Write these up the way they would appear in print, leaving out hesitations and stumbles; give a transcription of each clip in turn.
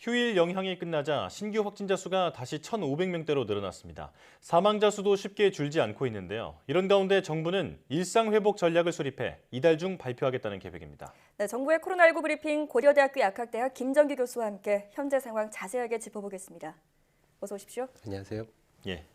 휴일 영향이 끝나자 신규 확진자 수가 다시 1,500명대로 늘어났습니다. 사망자 수도 쉽게 줄지 않고 있는데요. 이런 가운데 정부는 일상회복 전략을 수립해 이달 중 발표하겠다는 계획입니다. 네, 정부의 코로나19 브리핑 고려대학교 약학대학 김정규 교수와 함께 현재 상황 자세하게 짚어보겠습니다. 어서 오십시오. 안녕하세요. 예.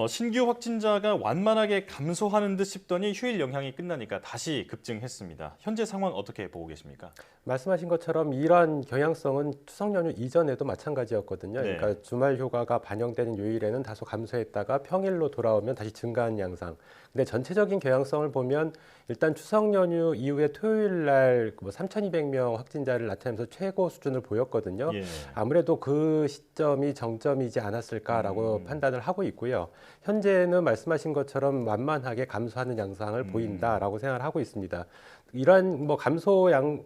신규 확진자가 완만하게 감소하는 듯 싶더니 휴일 영향이 끝나니까 다시 급증했습니다. 현재 상황 어떻게 보고 계십니까? 말씀하신 것처럼 이러한 경향성은 추석 연휴 이전에도 마찬가지였거든요. 네. 그러니까 주말 휴가가 반영되는 요일에는 다소 감소했다가 평일로 돌아오면 다시 증가하는 양상. 근데 전체적인 경향성을 보면 일단 추석 연휴 이후에 토요일 날 3,200명 확진자를 나타내면서 최고 수준을 보였거든요. 예. 아무래도 그 시점이 정점이지 않았을까라고 판단을 하고 있고요. 현재는 말씀하신 것처럼 완만하게 감소하는 양상을 보인다라고 생각을 하고 있습니다. 이러한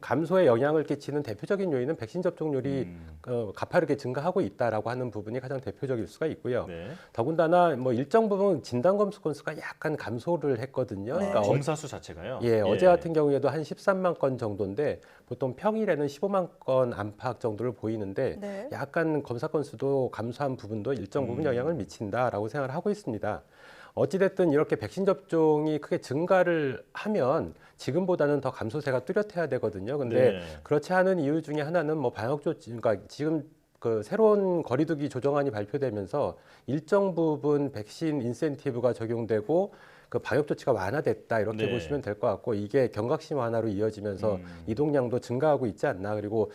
감소에 영향을 끼치는 대표적인 요인은 백신 접종률이 가파르게 증가하고 있다라고 하는 부분이 가장 대표적일 수가 있고요. 네. 더군다나 일정 부분 진단 검수 건수가 약간 감소를 했거든요. 네. 검사 수 자체가요? 예, 어제 같은 경우에도 한 13만 건 정도인데 보통 평일에는 15만 건 안팎 정도를 보이는데 네. 약간 검사 건수도 감소한 부분도 일정 부분 영향을 미친다라고 생각을 하고 있습니다. 어찌됐든 이렇게 백신 접종이 크게 증가를 하면 지금보다는 더 감소세가 뚜렷해야 되거든요. 근데 네. 그렇지 않은 이유 중에 하나는 방역 조치, 그러니까 지금 그 새로운 거리두기 조정안이 발표되면서 일정 부분 백신 인센티브가 적용되고 그 방역 조치가 완화됐다 이렇게 네. 보시면 될 것 같고 이게 경각심 완화로 이어지면서 이동량도 증가하고 있지 않나. 그리고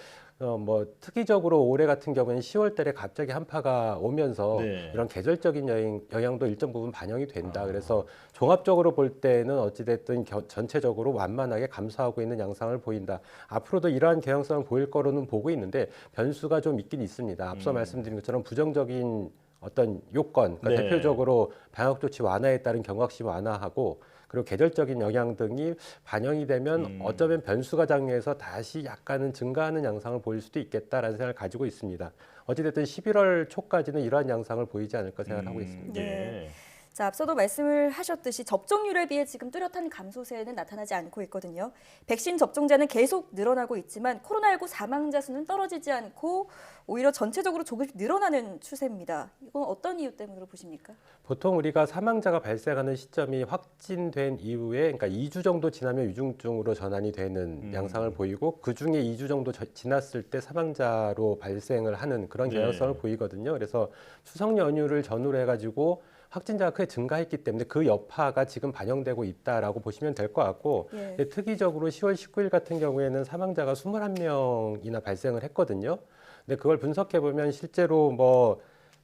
특이적으로 올해 같은 경우는 10월 달에 갑자기 한파가 오면서 네. 이런 계절적인 영향도 일정 부분 반영이 된다. 그래서 종합적으로 볼 때는 어찌됐든 전체적으로 완만하게 감소하고 있는 양상을 보인다. 앞으로도 이러한 경향성을 보일 거로는 보고 있는데 변수가 좀 있긴 있습니다. 앞서 말씀드린 것처럼 부정적인 어떤 요건, 그러니까 네. 대표적으로 방역 조치 완화에 따른 경각심 완화하고 그리고 계절적인 영향 등이 반영이 되면 어쩌면 변수가 작용해서 다시 약간은 증가하는 양상을 보일 수도 있겠다라는 생각을 가지고 있습니다. 어찌됐든 11월 초까지는 이러한 양상을 보이지 않을까 생각하고 있습니다. 예. 네. 자, 앞서도 말씀을 하셨듯이 접종률에 비해 지금 뚜렷한 감소세는 나타나지 않고 있거든요. 백신 접종자는 계속 늘어나고 있지만 코로나19 사망자 수는 떨어지지 않고 오히려 전체적으로 조금씩 늘어나는 추세입니다. 이건 어떤 이유 때문으로 보십니까? 보통 우리가 사망자가 발생하는 시점이 확진된 이후에 그러니까 2주 정도 지나면 위중증으로 전환이 되는 양상을 보이고 그중에 2주 정도 지났을 때 사망자로 발생을 하는 그런 경향성을 네. 보이거든요. 그래서 추석 연휴를 전후로 해가지고 확진자가 크게 증가했기 때문에 그 여파가 지금 반영되고 있다라고 보시면 될 것 같고 예. 근데 특이적으로 10월 19일 같은 경우에는 사망자가 21명이나 발생을 했거든요. 근데 그걸 분석해 보면 실제로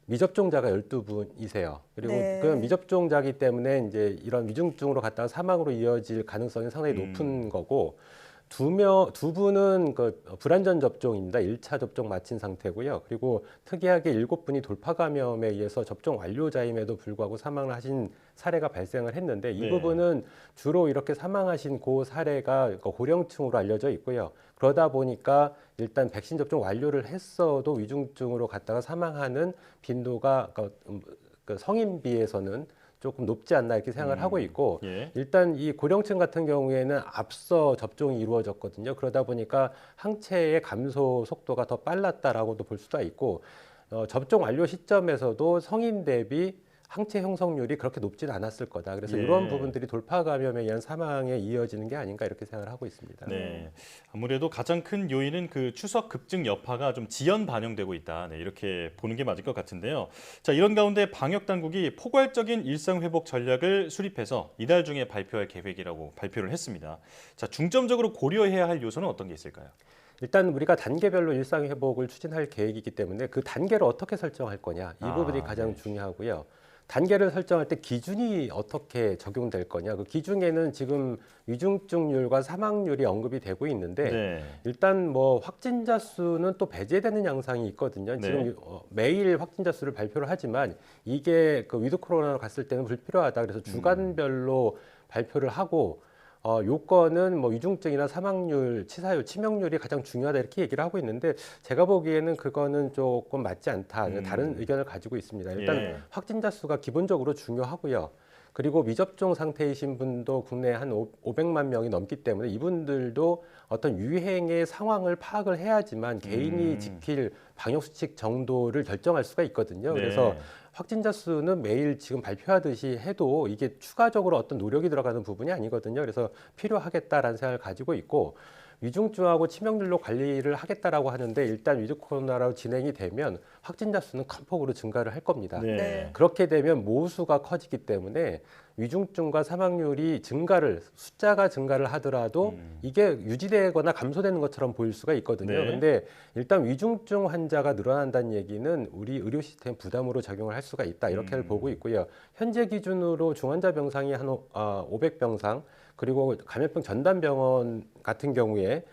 미접종자가 12분이세요. 그리고 네. 그 미접종자기 때문에 이제 이런 위중증으로 갔다가 사망으로 이어질 가능성이 상당히 높은 거고 두 분은 그 불안전 접종입니다. 1차 접종 마친 상태고요. 그리고 특이하게 7분이 돌파 감염에 의해서 접종 완료자임에도 불구하고 사망을 하신 사례가 발생을 했는데 이 네. 부분은 주로 이렇게 사망하신 그 사례가 고령층으로 알려져 있고요. 그러다 보니까 일단 백신 접종 완료를 했어도 위중증으로 갔다가 사망하는 빈도가 그 성인 비해서는 조금 높지 않나 이렇게 생각을 하고 있고 예. 일단 이 고령층 같은 경우에는 앞서 접종이 이루어졌거든요. 그러다 보니까 항체의 감소 속도가 더 빨랐다라고도 볼 수가 있고 접종 완료 시점에서도 성인 대비 항체 형성률이 그렇게 높지는 않았을 거다. 그래서 예. 이런 부분들이 돌파 감염에 의한 사망에 이어지는 게 아닌가 이렇게 생각을 하고 있습니다. 네, 아무래도 가장 큰 요인은 그 추석 급증 여파가 좀 지연 반영되고 있다. 네, 이렇게 보는 게 맞을 것 같은데요. 자, 이런 가운데 방역 당국이 포괄적인 일상 회복 전략을 수립해서 이달 중에 발표할 계획이라고 발표를 했습니다. 자, 중점적으로 고려해야 할 요소는 어떤 게 있을까요? 일단 우리가 단계별로 일상 회복을 추진할 계획이기 때문에 그 단계를 어떻게 설정할 거냐 이 부분이 가장 네. 중요하고요. 단계를 설정할 때 기준이 어떻게 적용될 거냐. 그 기준에는 지금 위중증률과 사망률이 언급이 되고 있는데 네. 일단 확진자 수는 또 배제되는 양상이 있거든요. 네. 지금 매일 확진자 수를 발표를 하지만 이게 그 위드 코로나로 갔을 때는 불필요하다. 그래서 주간별로 발표를 하고 요건은 위중증이나 사망률, 치사율, 치명률이 가장 중요하다 이렇게 얘기를 하고 있는데 제가 보기에는 그거는 조금 맞지 않다. 다른 의견을 가지고 있습니다. 일단 예. 확진자 수가 기본적으로 중요하고요. 그리고 미접종 상태이신 분도 국내에 한 500만 명이 넘기 때문에 이분들도 어떤 유행의 상황을 파악을 해야지만 개인이 지킬 방역 수칙 정도를 결정할 수가 있거든요. 네. 그래서 확진자 수는 매일 지금 발표하듯이 해도 이게 추가적으로 어떤 노력이 들어가는 부분이 아니거든요. 그래서 필요하겠다라는 생각을 가지고 있고 위중증하고 치명률로 관리를 하겠다라고 하는데 일단 위드 코로나로 진행이 되면 확진자 수는 큰 폭으로 증가를 할 겁니다. 네. 네. 그렇게 되면 모수가 커지기 때문에 위중증과 사망률이 숫자가 증가를 하더라도 이게 유지되거나 감소되는 것처럼 보일 수가 있거든요. 네. 근데 일단 위중증 환자가 늘어난다는 얘기는 우리 의료 시스템 부담으로 작용을 할 수가 있다. 이렇게 보고 있고요. 현재 기준으로 중환자 병상이 한 500병상 그리고 감염병 전담병원 같은 경우에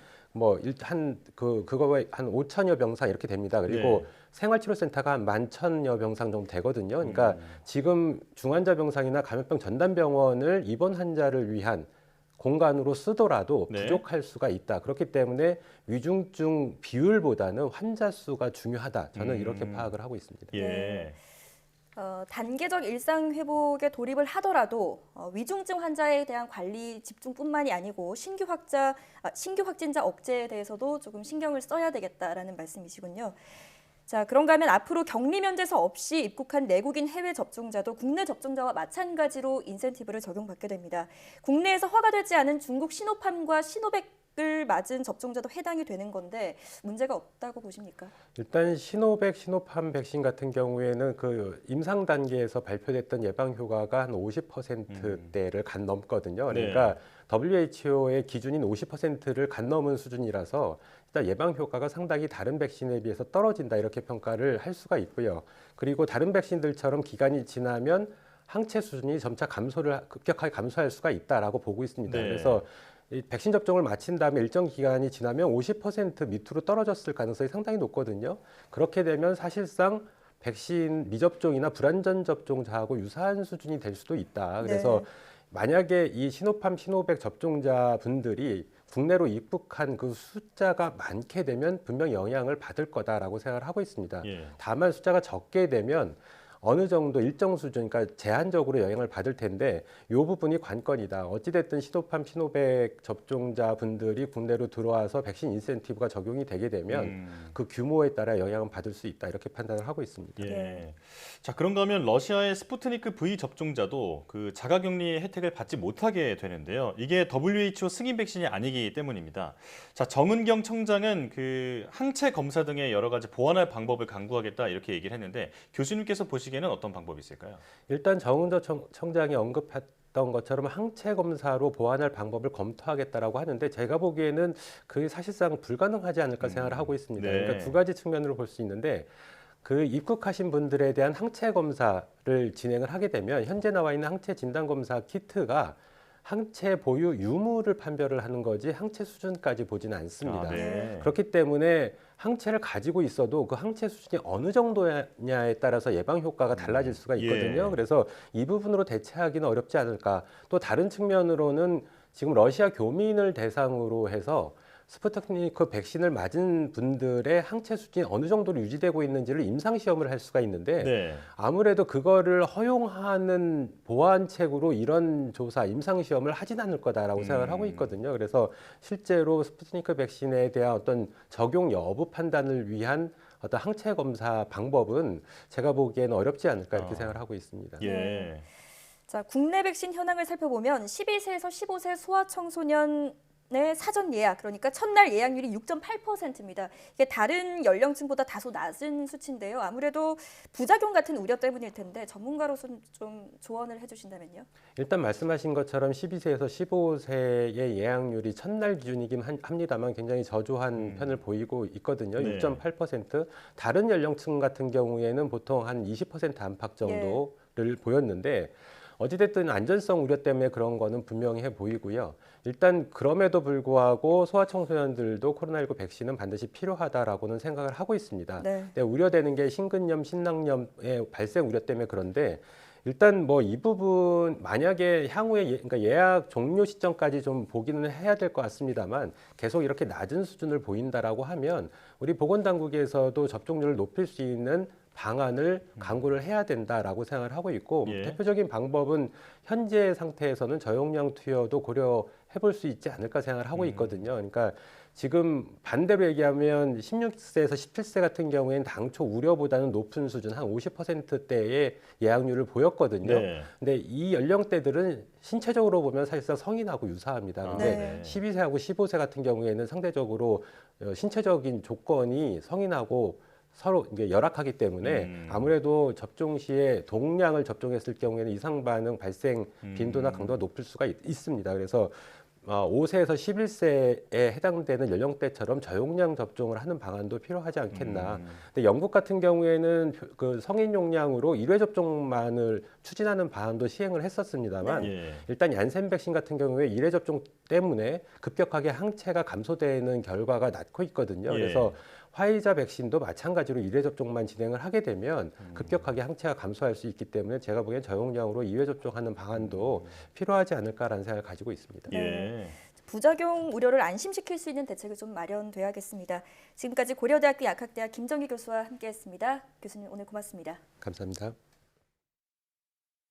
그거에 한 5천여 병상 이렇게 됩니다. 그리고 네. 생활치료센터가 한 11,000여 병상 정도 되거든요. 그러니까 지금 중환자 병상이나 감염병 전담병원을 입원 환자를 위한 공간으로 쓰더라도 네. 부족할 수가 있다. 그렇기 때문에 위중증 비율보다는 환자 수가 중요하다. 저는 이렇게 파악을 하고 있습니다. 예. 네. 단계적 일상 회복에 돌입을 하더라도 위중증 환자에 대한 관리 집중뿐만이 아니고 신규 확진자 억제에 대해서도 조금 신경을 써야 되겠다라는 말씀이시군요. 자, 그런가 하면 앞으로 격리 면제서 없이 입국한 내국인 해외 접종자도 국내 접종자와 마찬가지로 인센티브를 적용받게 됩니다. 국내에서 허가되지 않은 중국 시노팜과 시노백을 맞은 접종자도 해당이 되는 건데 문제가 없다고 보십니까? 일단 시노백, 시노팜 백신 같은 경우에는 그 임상 단계에서 발표됐던 예방 효과가 한 50%대를 간 넘거든요. 그러니까 WHO의 기준인 50%를 간 넘은 수준이라서 일단 예방 효과가 상당히 다른 백신에 비해서 떨어진다 이렇게 평가를 할 수가 있고요. 그리고 다른 백신들처럼 기간이 지나면 항체 수준이 점차 급격하게 감소할 수가 있다라고 보고 있습니다. 네. 그래서 이 백신 접종을 마친 다음에 일정 기간이 지나면 50% 밑으로 떨어졌을 가능성이 상당히 높거든요. 그렇게 되면 사실상 백신 미접종이나 불안전 접종자하고 유사한 수준이 될 수도 있다. 그래서 네. 만약에 이 시노팜, 시노백 접종자분들이 국내로 입국한 그 숫자가 많게 되면 분명히 영향을 받을 거다라고 생각을 하고 있습니다. 예. 다만 숫자가 적게 되면 어느 정도 일정 수준, 그러니까 제한적으로 영향을 받을 텐데 이 부분이 관건이다. 어찌됐든 시노팜, 시노백 접종자 분들이 국내로 들어와서 백신 인센티브가 적용이 되게 되면 그 규모에 따라 영향을 받을 수 있다. 이렇게 판단을 하고 있습니다. 예. 네. 자, 그런가 하면 러시아의 스푸트니크 V 접종자도 그 자가격리 혜택을 받지 못하게 되는데요. 이게 WHO 승인 백신이 아니기 때문입니다. 자, 정은경 청장은 그 항체 검사 등의 여러 가지 보완할 방법을 강구하겠다 이렇게 얘기를 했는데 교수님께서 보시기에는 어떤 방법이 있을까요? 일단 정은도 청장이 언급했던 것처럼 항체 검사로 보완할 방법을 검토하겠다라고 하는데 제가 보기에는 그게 사실상 불가능하지 않을까 생각을 하고 있습니다. 네. 그러니까 두 가지 측면으로 볼 수 있는데 그 입국하신 분들에 대한 항체 검사를 진행을 하게 되면 현재 나와 있는 항체 진단 검사 키트가 항체 보유 유무를 판별을 하는 거지 항체 수준까지 보지는 않습니다. 아, 네. 그렇기 때문에 항체를 가지고 있어도 그 항체 수준이 어느 정도냐에 따라서 예방 효과가 달라질 수가 있거든요. 예. 그래서 이 부분으로 대체하기는 어렵지 않을까. 또 다른 측면으로는 지금 러시아 교민을 대상으로 해서 스푸트니크 백신을 맞은 분들의 항체 수준이 어느 정도로 유지되고 있는지를 임상 시험을 할 수가 있는데 네. 아무래도 그거를 허용하는 보완책으로 이런 조사, 임상 시험을 하진 않을 거다라고 생각을 하고 있거든요. 그래서 실제로 스푸트니크 백신에 대한 어떤 적용 여부 판단을 위한 어떤 항체 검사 방법은 제가 보기에는 어렵지 않을까 이렇게 생각을 하고 있습니다. 예. 자, 국내 백신 현황을 살펴보면 12세에서 15세 소아청소년의 사전 예약, 그러니까 첫날 예약률이 6.8%입니다. 이게 다른 연령층보다 다소 낮은 수치인데요. 아무래도 부작용 같은 우려 때문일 텐데 전문가로서 좀 조언을 해주신다면요. 일단 말씀하신 것처럼 12세에서 15세의 예약률이 첫날 기준이긴 합니다만 굉장히 저조한 편을 보이고 있거든요. 네. 6.8%. 다른 연령층 같은 경우에는 보통 한 20% 안팎 정도를 보였는데 어찌됐든 안전성 우려 때문에 그런 거는 분명해 보이고요. 일단 그럼에도 불구하고 소아청소년들도 코로나19 백신은 반드시 필요하다라고는 생각을 하고 있습니다. 네. 근데 우려되는 게 심근염, 신낭염의 발생 우려 때문에 그런데 일단 뭐 이 부분 만약에 향후에 그러니까 예약 종료 시점까지 좀 보기는 해야 될 것 같습니다만 계속 이렇게 낮은 수준을 보인다라고 하면 우리 보건당국에서도 접종률을 높일 수 있는 방안을 강구를 해야 된다라고 생각을 하고 있고 예. 대표적인 방법은 현재 상태에서는 저용량 투여도 고려해 볼 수 있지 않을까 생각을 하고 있거든요. 그러니까 지금 반대로 얘기하면 16세에서 17세 같은 경우에는 당초 우려보다는 높은 수준 한 50%대의 예약률을 보였거든요. 네. 근데 이 연령대들은 신체적으로 보면 사실상 성인하고 유사합니다. 근데 네. 12세하고 15세 같은 경우에는 상대적으로 신체적인 조건이 성인하고 서로 이제 열악하기 때문에 아무래도 접종 시에 동량을 접종했을 경우에는 이상 반응 발생 빈도나 강도가 높을 수가 있습니다. 그래서 5세에서 11세에 해당되는 연령대처럼 저용량 접종을 하는 방안도 필요하지 않겠나. 근데 영국 같은 경우에는 그 성인 용량으로 1회 접종만을 추진하는 방안도 시행을 했었습니다만 예. 일단 얀센 백신 같은 경우에 1회 접종 때문에 급격하게 항체가 감소되는 결과가 낳고 있거든요. 예. 그래서 화이자 백신도 마찬가지로 1회 접종만 진행을 하게 되면 급격하게 항체가 감소할 수 있기 때문에 제가 보기엔 저용량으로 2회 접종하는 방안도 필요하지 않을까라는 생각을 가지고 있습니다. 예. 부작용 우려를 안심시킬 수 있는 대책이 좀 마련돼야겠습니다. 지금까지 고려대학교 약학대학 김정기 교수와 함께했습니다. 교수님 오늘 고맙습니다. 감사합니다.